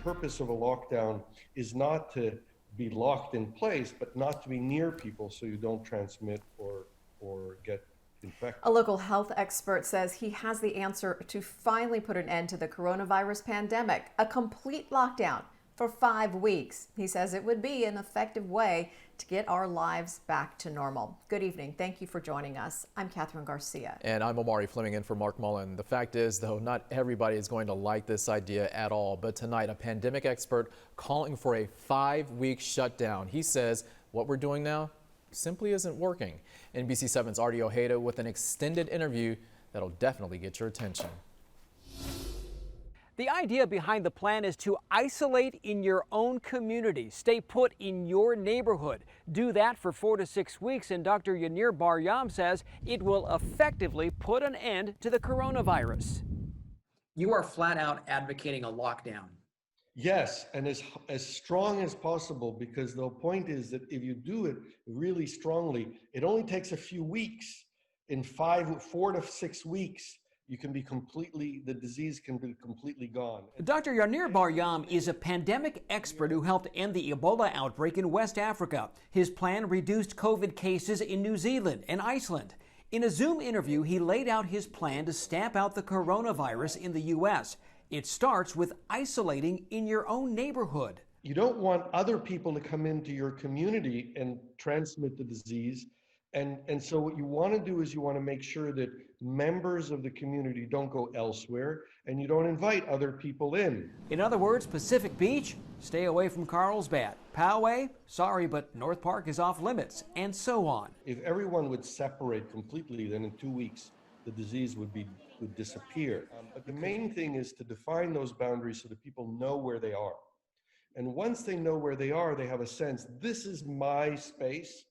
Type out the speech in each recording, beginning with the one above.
purpose of a lockdown is not to be locked in place, but not to be near people so you don't transmit or get infected. A local health expert says he has the answer to finally put an end to the coronavirus pandemic: a complete lockdown for 5 weeks. He says it would be an effective way to get our lives back to normal. Good evening. Thank you for joining us. I'm Catherine Garcia. And I'm Omari Fleming in for Mark Mullen. The fact is, though, not everybody is going to like this idea at all. But tonight, a pandemic expert calling for a 5-week shutdown. He says what we're doing now simply isn't working. NBC 7's Artie Ojeda with an extended interview that'll definitely get your attention. The idea behind the plan is to isolate in your own community, stay put in your neighborhood. Do that for 4 to 6 weeks, and Dr. Yaneer Bar-Yam says it will effectively put an end to the coronavirus. You are flat out advocating a lockdown. Yes, and as strong as possible, because the point is that if you do it really strongly, it only takes a few weeks. In 4 to 6 weeks, the disease can be completely gone. Dr. Yaneer Bar-Yam is a pandemic expert who helped end the Ebola outbreak in West Africa. His plan reduced COVID cases in New Zealand and Iceland. In a Zoom interview, he laid out his plan to stamp out the coronavirus in the U.S. It starts with isolating in your own neighborhood. You don't want other people to come into your community and transmit the disease. And so what you want to do is you want to make sure that members of the community don't go elsewhere and you don't invite other people in. In other words, Pacific Beach, stay away from Carlsbad. Poway, sorry, but North Park is off limits, and so on. If everyone would separate completely, then in 2 weeks, the disease would disappear. But the main thing is to define those boundaries so that people know where they are. And once they know where they are, they have a sense, this is my space.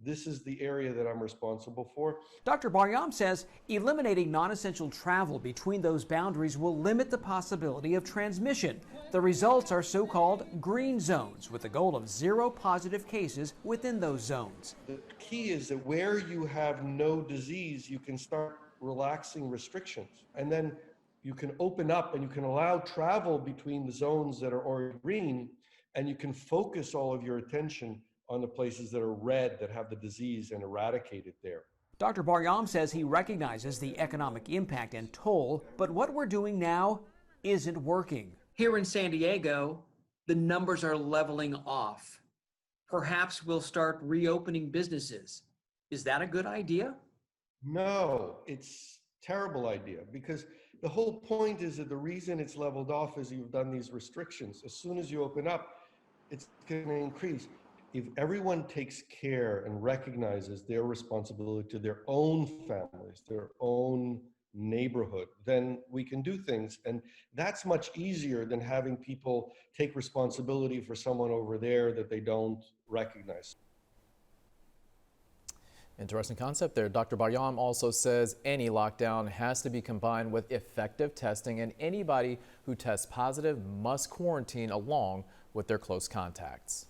This is the area that I'm responsible for. Dr. Bar-Yam says eliminating non-essential travel between those boundaries will limit the possibility of transmission. The results are so-called green zones, with the goal of 0 positive cases within those zones. The key is that where you have no disease, you can start relaxing restrictions. And then you can open up and you can allow travel between the zones that are already green, and you can focus all of your attention on the places that are red that have the disease and eradicate it there. Dr. Bar-Yam says he recognizes the economic impact and toll, but what we're doing now isn't working. Here in San Diego, the numbers are leveling off. Perhaps we'll start reopening businesses. Is that a good idea? No, it's a terrible idea, because the whole point is that the reason it's leveled off is you've done these restrictions. As soon as you open up, it's going to increase. If everyone takes care and recognizes their responsibility to their own families, their own neighborhood, then we can do things. And that's much easier than having people take responsibility for someone over there that they don't recognize. Interesting concept there. Dr. Bar-Yam also says any lockdown has to be combined with effective testing, and anybody who tests positive must quarantine along with their close contacts.